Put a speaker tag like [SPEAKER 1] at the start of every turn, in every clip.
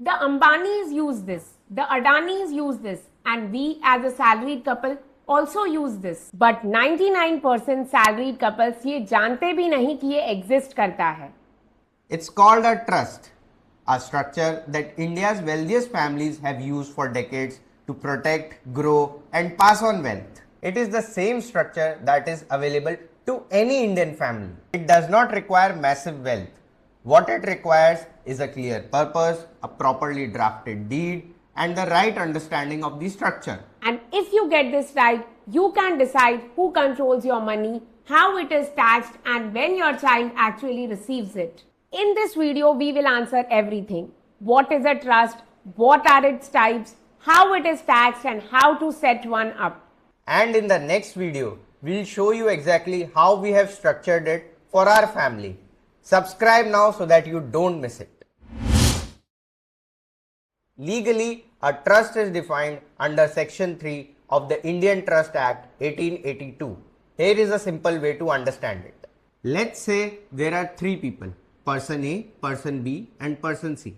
[SPEAKER 1] The Ambanis use this, the Adanis use this, and we as a salaried couple also use this. But 99% salaried couples ये जानते भी नहीं कि ये exist करता है.
[SPEAKER 2] It's called a trust, a structure that India's wealthiest families have used for decades to protect, grow, and pass on wealth. It is the same structure that is available to any Indian family. It does not require massive wealth. What it requires is a clear purpose, a properly drafted deed, and the right understanding of the structure.
[SPEAKER 1] And if you get this right, you can decide who controls your money, how it is taxed, and when your child actually receives it. In this video, we will answer everything. What is a trust? What are its types? How it is taxed and how to set one up.
[SPEAKER 2] And in the next video, we'll show you exactly how we have structured it for our family. Subscribe now so that you don't miss it. Legally, a trust is defined under Section 3 of the Indian Trust Act 1882. Here is a simple way to understand it. Let's say there are three people, person A, person B and person C.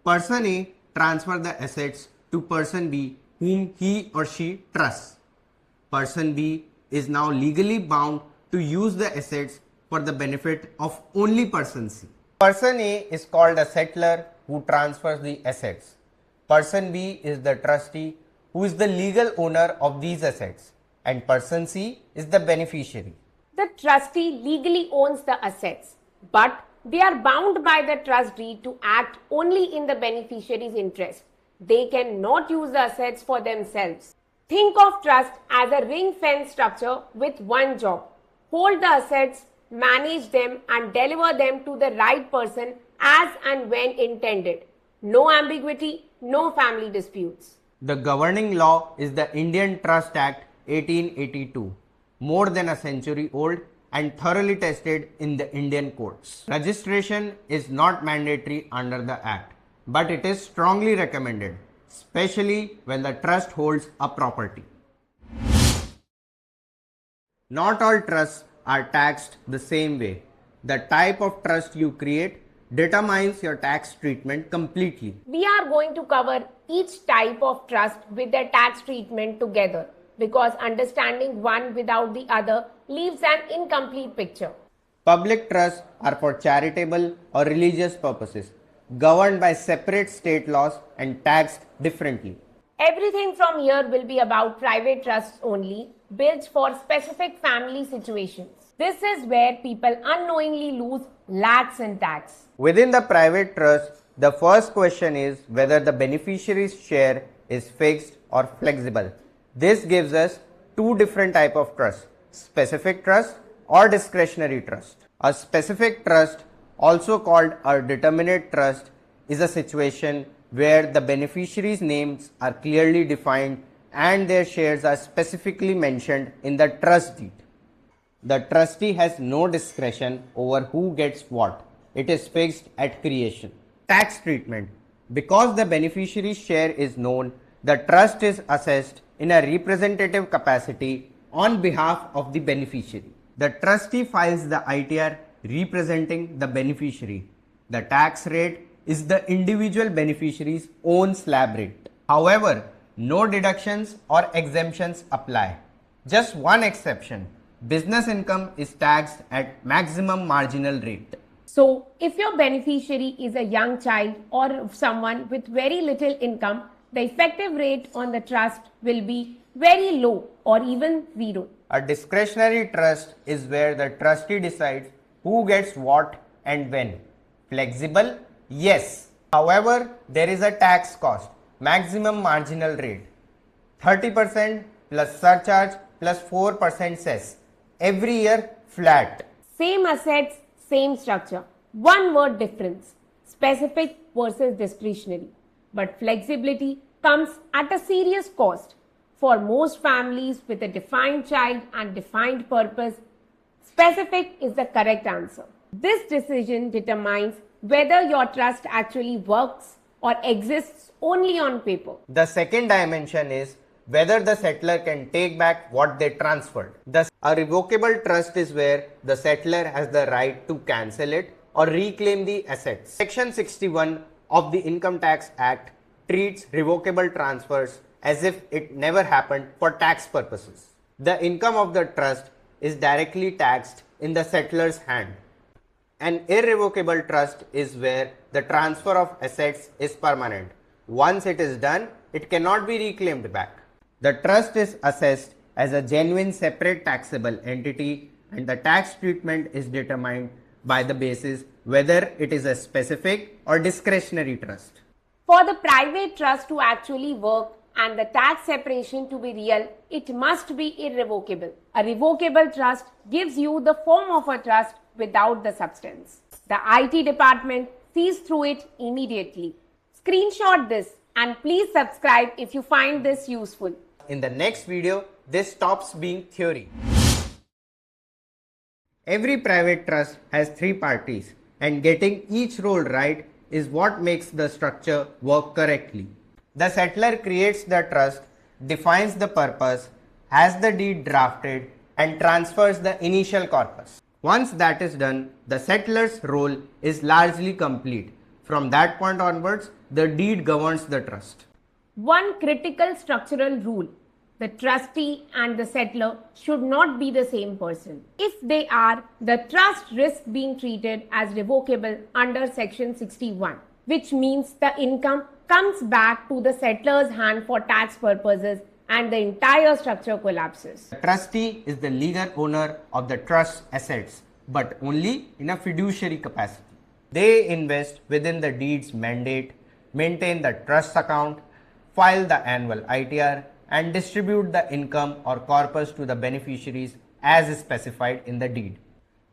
[SPEAKER 2] Person A transfers the assets to person B whom he or she trusts. Person B is now legally bound to use the assets for the benefit of only person C. Person A is called a settlor who transfers the assets. Person B is the trustee who is the legal owner of these assets, and person C is the beneficiary.
[SPEAKER 1] The trustee legally owns the assets, but they are bound by the trust deed to act only in the beneficiary's interest. They cannot use the assets for themselves. Think of trust as a ring-fence structure with one job: hold the assets, manage them, and deliver them to the right person as and when intended. No ambiguity, no family disputes.
[SPEAKER 2] The governing law is the Indian Trust Act 1882, more than a century old and thoroughly tested in the Indian courts. Registration is not mandatory under the Act, but it is strongly recommended, especially when the trust holds a property. Not all trusts are taxed the same way. The type of trust you create determines your tax treatment completely.
[SPEAKER 1] We are going to cover each type of trust with their tax treatment together, because understanding one without the other leaves an incomplete picture.
[SPEAKER 2] Public trusts are for charitable or religious purposes, governed by separate state laws and taxed differently.
[SPEAKER 1] Everything from here will be about private trusts only, built for specific family situations. This is where people unknowingly lose lakhs in tax.
[SPEAKER 2] Within the private trust, the first question is whether the beneficiary's share is fixed or flexible. This gives us two different types of trust: specific trust or discretionary trust. A specific trust, also called a determinate trust, is a situation where the beneficiary's names are clearly defined and their shares are specifically mentioned in the trust deed. The trustee has no discretion over who gets what. It is fixed at creation. Tax treatment. Because the beneficiary's share is known, the trust is assessed in a representative capacity on behalf of the beneficiary. The trustee files the ITR representing the beneficiary. The tax rate is the individual beneficiary's own slab rate. However, no deductions or exemptions apply. Just one exception: business income is taxed at maximum marginal rate.
[SPEAKER 1] So, if your beneficiary is a young child or someone with very little income, the effective rate on the trust will be very low or even zero.
[SPEAKER 2] A discretionary trust is where the trustee decides who gets what and when. Flexible? Yes. However, there is a tax cost, maximum marginal rate, 30% plus surcharge plus 4% cess. Every year flat.
[SPEAKER 1] Same assets, same structure. One word difference: specific versus discretionary. But flexibility comes at a serious cost. For most families with a defined child and defined purpose, specific is the correct answer. This decision determines whether your trust actually works or exists only on paper.
[SPEAKER 2] The second dimension is whether the settlor can take back what they transferred. Thus, a revocable trust is where the settlor has the right to cancel it or reclaim the assets. Section 61 of the Income Tax Act treats revocable transfers as if it never happened for tax purposes. The income of the trust is directly taxed in the settler's hand. An irrevocable trust is where the transfer of assets is permanent. Once it is done, it cannot be reclaimed back. The trust is assessed as a genuine separate taxable entity, and the tax treatment is determined by the basis whether it is a specific or discretionary trust.
[SPEAKER 1] For the private trust to actually work and the tax separation to be real, it must be irrevocable. A revocable trust gives you the form of a trust without the substance. The IT department sees through it immediately. Screenshot this and please subscribe if you find this useful.
[SPEAKER 2] In the next video, this stops being theory. Every private trust has three parties, and getting each role right is what makes the structure work correctly. The settler creates the trust, defines the purpose, has the deed drafted, and transfers the initial corpus. Once that is done, the settler's role is largely complete. From that point onwards, the deed governs the trust.
[SPEAKER 1] One critical structural rule: the trustee and the settler should not be the same person. If they are, the trust risks being treated as revocable under Section 61, which means the income comes back to the settler's hand for tax purposes and the entire structure collapses.
[SPEAKER 2] The trustee is the legal owner of the trust's assets, but only in a fiduciary capacity. They invest within the deed's mandate, maintain the trust account, file the annual ITR, and distribute the income or corpus to the beneficiaries as specified in the deed.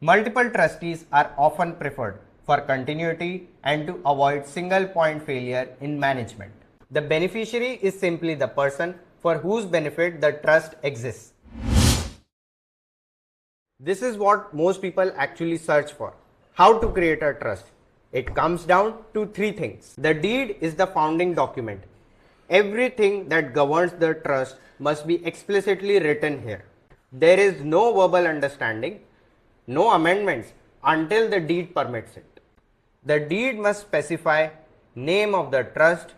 [SPEAKER 2] Multiple trustees are often preferred for continuity and to avoid single point failure in management. The beneficiary is simply the person for whose benefit the trust exists. This is what most people actually search for: how to create a trust. It comes down to three things. The deed is the founding document. Everything that governs the trust must be explicitly written here. There is no verbal understanding, no amendments until the deed permits it. The deed must specify name of the trust,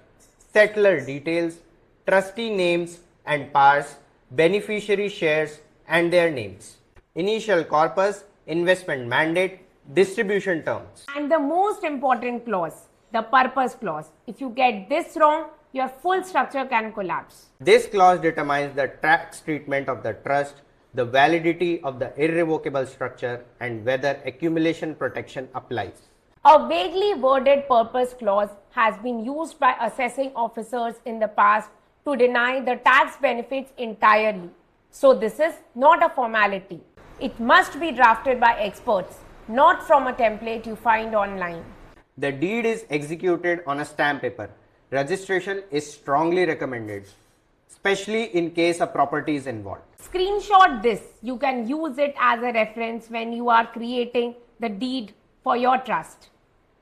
[SPEAKER 2] settler details, trustee names and powers, beneficiary shares and their names, initial corpus, investment mandate, distribution terms.
[SPEAKER 1] And the most important clause, the purpose clause. If you get this wrong, your full structure can collapse.
[SPEAKER 2] This clause determines the tax treatment of the trust, the validity of the irrevocable structure, and whether accumulation protection applies.
[SPEAKER 1] A vaguely worded purpose clause has been used by assessing officers in the past to deny the tax benefits entirely. So this is not a formality. It must be drafted by experts, not from a template you find online.
[SPEAKER 2] The deed is executed on a stamp paper. Registration is strongly recommended, especially in case a property is involved.
[SPEAKER 1] Screenshot this. You can use it as a reference when you are creating the deed for your trust.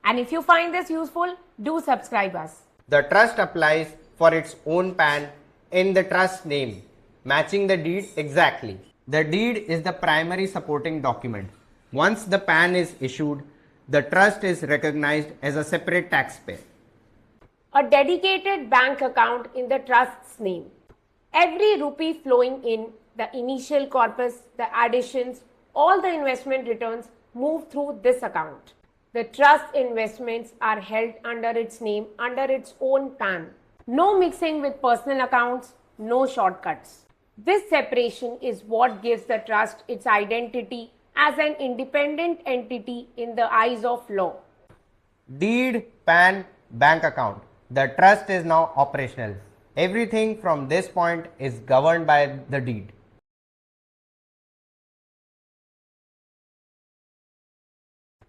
[SPEAKER 1] And if you find this useful, do subscribe us.
[SPEAKER 2] The trust applies for its own PAN in the trust name, matching the deed exactly. The deed is the primary supporting document. Once the PAN is issued, the trust is recognized as a separate taxpayer.
[SPEAKER 1] A dedicated bank account in the trust's name. Every rupee flowing in, the initial corpus, the additions, all the investment returns move through this account. The trust investments are held under its name, under its own PAN. No mixing with personal accounts, no shortcuts. This separation is what gives the trust its identity as an independent entity in the eyes of law.
[SPEAKER 2] Deed, PAN, bank account. The trust is now operational. Everything from this point is governed by the deed.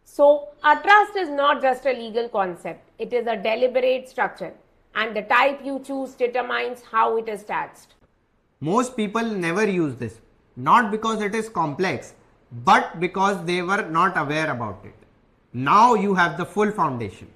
[SPEAKER 1] So, a trust is not just a legal concept. It is a deliberate structure, and the type you choose determines how it is taxed.
[SPEAKER 2] Most people never use this, not because it is complex, but because they were not aware about it. Now you have the full foundation.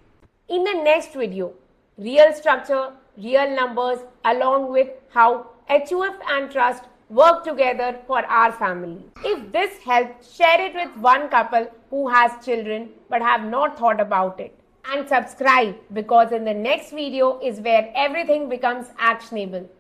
[SPEAKER 1] In the next video, real structure, real numbers, along with how HUF and trust work together for our family. If this helped, share it with one couple who has children but have not thought about it. and subscribe because in the next video is where everything becomes actionable.